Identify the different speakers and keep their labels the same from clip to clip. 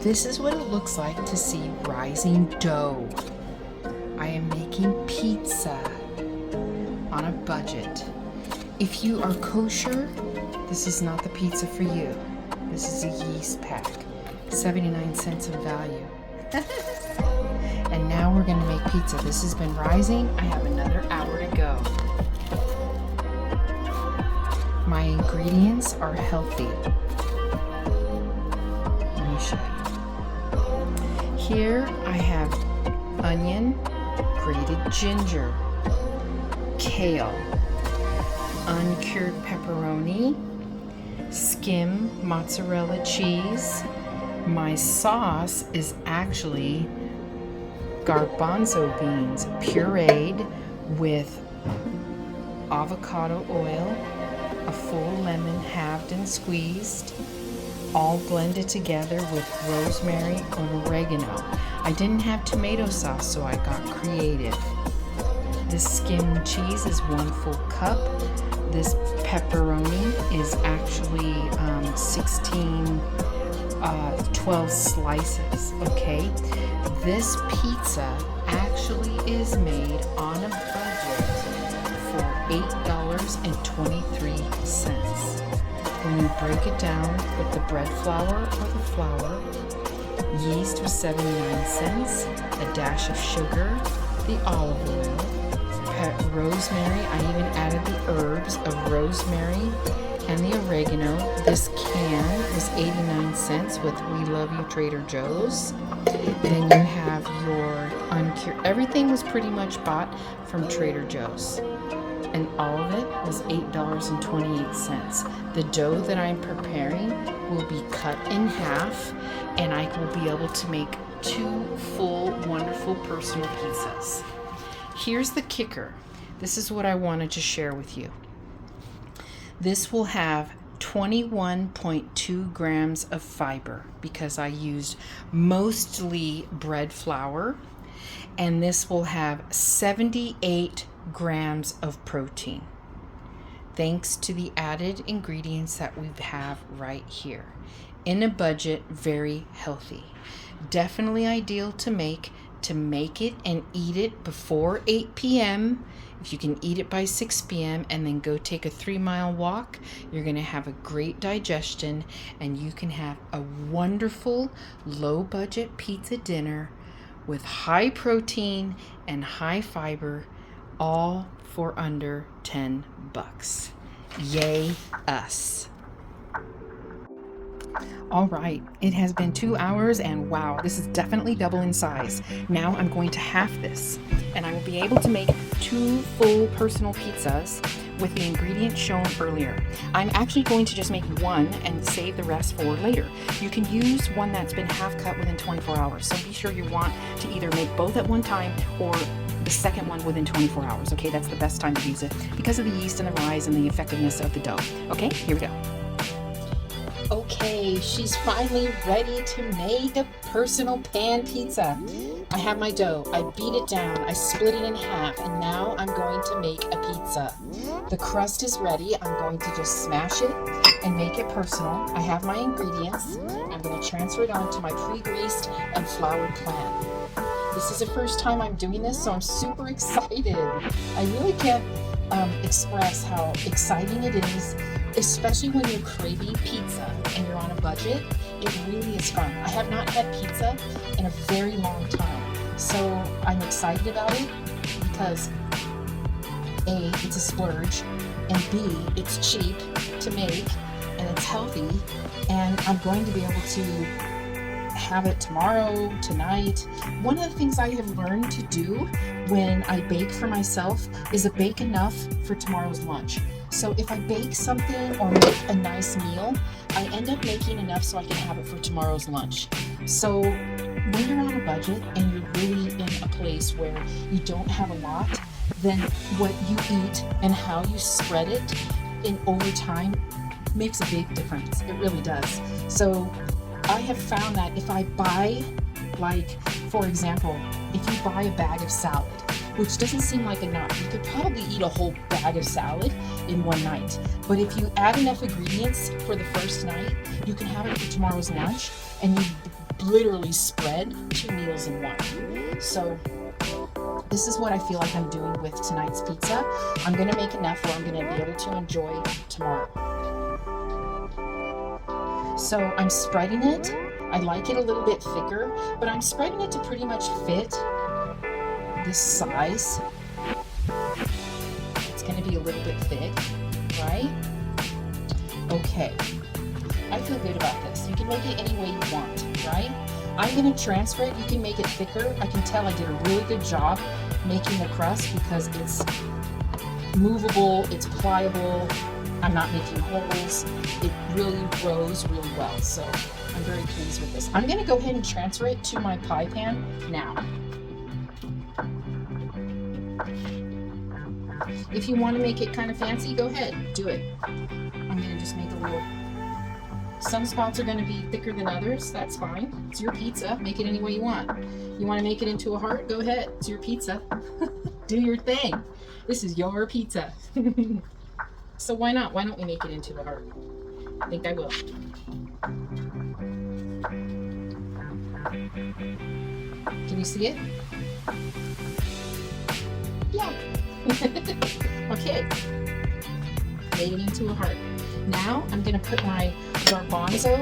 Speaker 1: This is what it looks like to see rising dough. I am making pizza on a budget. If you are kosher, this is not the pizza for you. This is a yeast pack, 79 cents of value. And now we're gonna make pizza. This has been rising. I have another hour to go. My ingredients are healthy. Let me show you. Here I have onion, grated ginger, kale, uncured pepperoni, skim mozzarella cheese. My sauce is actually garbanzo beans pureed with avocado oil, a full lemon halved and squeezed, all blended together with rosemary and oregano. I didn't have tomato sauce, so I got creative. This skim cheese is 1 full cup. This pepperoni is actually 12 slices, okay? This pizza actually is made on a budget for $8.23. When you break it down with the bread flour or the flour, yeast was 79 cents, a dash of sugar, the olive oil, rosemary. I even added the herbs of rosemary and the oregano. This can was 89 cents with We Love You Trader Joe's. Then you have your uncured. Everything was pretty much bought from Trader Joe's. And all of it was $8.28. The dough that I'm preparing will be cut in half, and I will be able to make 2 full, wonderful personal pizzas. Here's the kicker. This is what I wanted to share with you. This will have 21.2 grams of fiber because I used mostly bread flour, and this will have 78 grams of protein thanks to the added ingredients that we have right here. In a budget, very healthy. Definitely ideal to make it and eat it before 8 p.m. If you can eat it by 6 p.m. and then go take a 3-mile walk, you're going to have a great digestion and you can have a wonderful low-budget pizza dinner with high protein and high fiber, all for under $10. Yay us. All right, it has been 2 hours and wow, this is definitely double in size. Now I'm going to half this and I will be able to make 2 full personal pizzas with the ingredients shown earlier. I'm actually going to just make 1 and save the rest for later. You can use one that's been half cut within 24 hours. So be sure you want to either make both at one time or the second one within 24 hours. Okay, that's the best time to use it because of the yeast and the rise and the effectiveness of the dough. Okay, here we go. Okay, she's finally ready to make a personal pan pizza. I have my dough, I beat it down, I split it in half, and now I'm going to make a pizza. The crust is ready. I'm going to just smash it and make it personal. I have my ingredients. I'm going to transfer it onto my pre-greased and floured pan. This is the first time I'm doing this, so I'm super excited. I really can't express how exciting it is, especially when you're craving pizza and you're on a budget. It really is fun. I have not had pizza in a very long time, so I'm excited about it because A, it's a splurge, and B, it's cheap to make and it's healthy, and I'm going to be able to have it tomorrow, tonight. One of the things I have learned to do when I bake for myself is to bake enough for tomorrow's lunch. So if I bake something or make a nice meal, I end up making enough so I can have it for tomorrow's lunch. So when you're on a budget and you're really in a place where you don't have a lot, then what you eat and how you spread it in over time makes a big difference. It really does. So I have found that if I buy, like, for example, if you buy a bag of salad, which doesn't seem like enough, you could probably eat a whole bag of salad in one night. But if you add enough ingredients for the first night, you can have it for tomorrow's lunch, and you literally spread 2 meals in one. So this is what I feel like I'm doing with tonight's pizza. I'm going to make enough where I'm going to be able to enjoy tomorrow. So I'm spreading it. I like it a little bit thicker, but I'm spreading it to pretty much fit this size. It's going to be a little bit thick, right? Okay. I feel good about this. You can make it any way you want, right? I'm going to transfer it. You can make it thicker. I can tell I did a really good job making the crust because it's movable, it's pliable, I'm not making holes. It really rose really well, so I'm very pleased with this. I'm going to go ahead and transfer it to my pie pan now. If you want to make it kind of fancy, go ahead, do it. I'm going to just make a little... Some spots are going to be thicker than others. That's fine. It's your pizza. Make it any way you want. You want to make it into a heart? Go ahead. It's your pizza. Do your thing. This is your pizza. So why not? Why don't we make it into a heart? I think I will. Can you see it? Yeah. Okay. Made it into a heart. Now I'm going to put my garbanzo.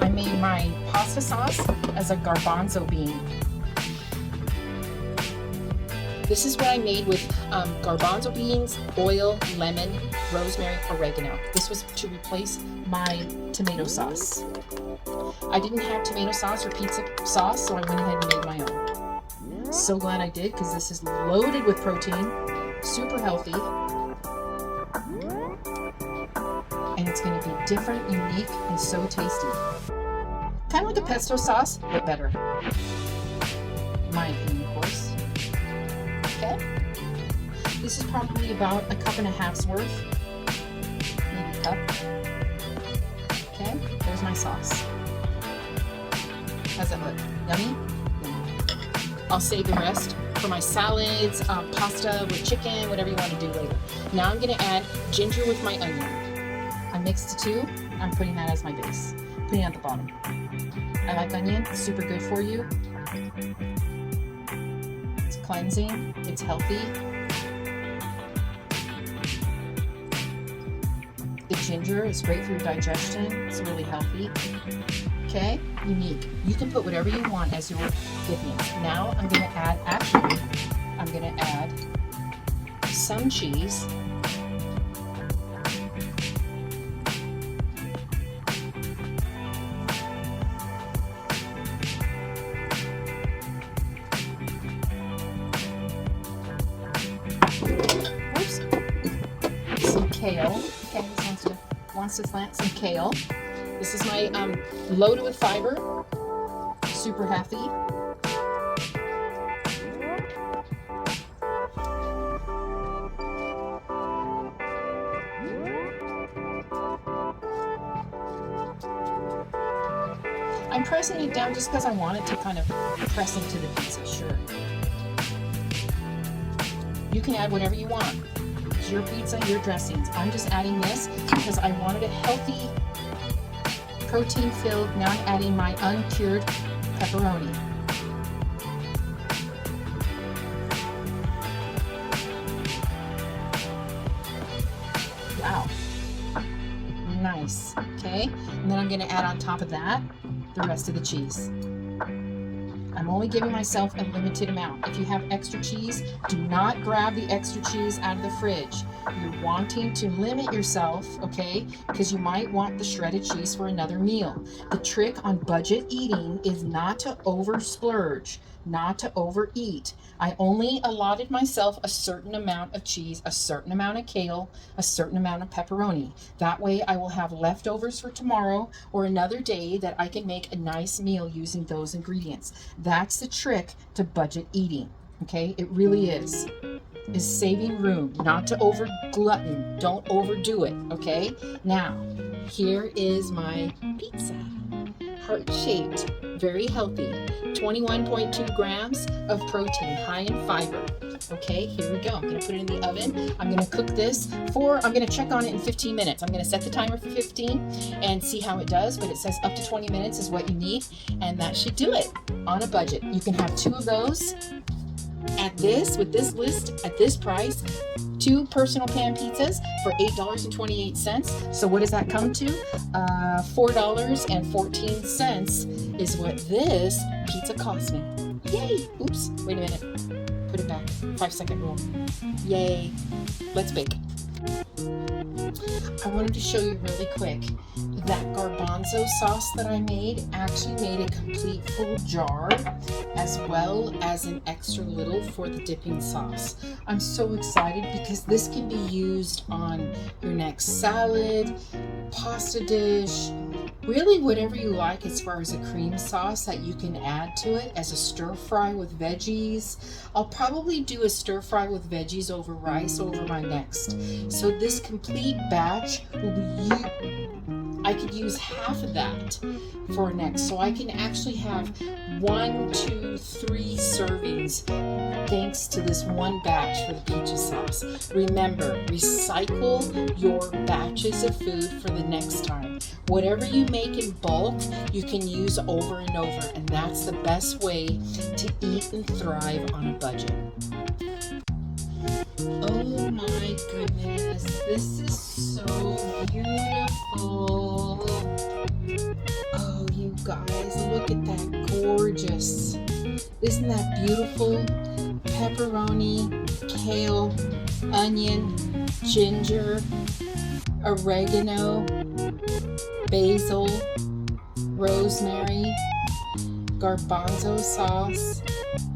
Speaker 1: I made my pasta sauce as a garbanzo bean. This is what I made with garbanzo beans, oil, lemon, rosemary, oregano. This was to replace my tomato sauce. I didn't have tomato sauce or pizza sauce, so I went ahead and made my own. So glad I did, because this is loaded with protein, super healthy, and it's going to be different, unique, and so tasty. Kind of like a pesto sauce, but better. In my opinion, of course. Okay. This is probably about 1.5 cups worth. Maybe a cup. Okay, there's my sauce. How's that look? Yummy? I'll save the rest for my salads, pasta with chicken, whatever you want to do later. Now I'm going to add ginger with my onion. I mixed the two. I'm putting that as my base. Putting it at the bottom. I like onion. It's super good for you. It's cleansing. It's healthy. The ginger is great for your digestion. It's really healthy. Okay, unique. You can put whatever you want as your dippings. Now I'm going to add, I'm going to add some cheese. Oops. Some kale. Okay, this wants to plant some kale. This is my loaded with fiber, super healthy. I'm pressing it down just because I want it to kind of press into the pizza, sure. You can add whatever you want. It's your pizza, your dressings. I'm just adding this because I wanted a healthy, protein filled. Now I'm adding my uncured pepperoni. Wow. Nice. Okay. And then I'm going to add on top of that the rest of the cheese. I'm only giving myself a limited amount. If you have extra cheese, do not grab the extra cheese out of the fridge. You're wanting to limit yourself, okay? Because you might want the shredded cheese for another meal. The trick on budget eating is not to over splurge, not to overeat. I only allotted myself a certain amount of cheese, a certain amount of kale, a certain amount of pepperoni. That way I will have leftovers for tomorrow or another day that I can make a nice meal using those ingredients. That's the trick to budget eating, okay? It really is saving room, not to over glutton. Don't overdo it, okay? Now, here is my pizza. Heart-shaped, very healthy, 21.2 grams of protein, high in fiber. Okay, here we go. I'm gonna put it in the oven. I'm gonna cook this I'm gonna check on it in 15 minutes. I'm gonna set the timer for 15 and see how it does, but it says up to 20 minutes is what you need, and that should do it on a budget. You can have 2 of those with this list, at this price, 2 personal pan pizzas for $8.28. So what does that come to? $4.14 is what this pizza cost me. Yay! Oops, wait a minute. Put it back. 5-second rule. Yay. Let's bake. I wanted to show you really quick that garbanzo sauce that I actually made a complete full jar as well as an extra little for the dipping sauce. I'm so excited because this can be used on your next salad, pasta dish, really whatever you like as far as a cream sauce that you can add to it as a stir fry with veggies. I'll probably do a stir fry with veggies over rice over my next. So this complete batch will be I could use half of that for next. So I can actually have 1, 2, 3 servings thanks to this one batch for the pizza sauce. Remember, recycle your batches of food for the next time. Whatever you make in bulk, you can use over and over, and that's the best way to eat and thrive on a budget. Oh my goodness, this is so beautiful. Oh, you guys, look at that, gorgeous. Isn't that beautiful? Pepperoni, kale, onion, ginger, oregano, basil, rosemary, garbanzo sauce,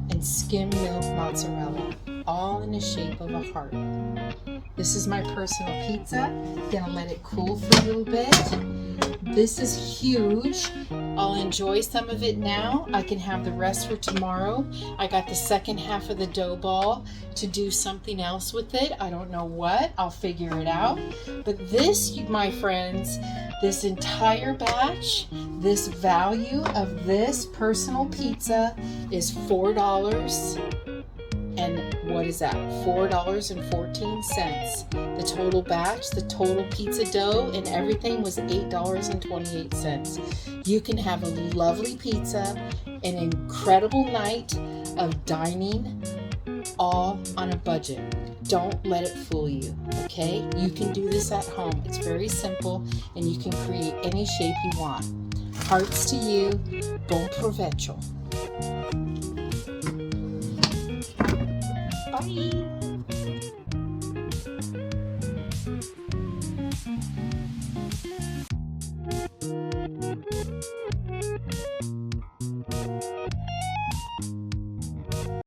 Speaker 1: and skim milk mozzarella, all in the shape of a heart. This is my personal pizza. Gonna let it cool for a little bit. This is huge. I'll enjoy some of it now. I can have the rest for tomorrow. I got the second half of the dough ball to do something else with it. I don't know what. I'll figure it out. But this, my friends, this entire batch, this value of this personal pizza is $4. And what is that? $4.14. The total batch, the total pizza dough, and everything was $8.28. You can have a lovely pizza, an incredible night of dining, all on a budget. Don't let it fool you, okay? You can do this at home. It's very simple, and you can create any shape you want. Hearts to you. Buon provecho. Bye.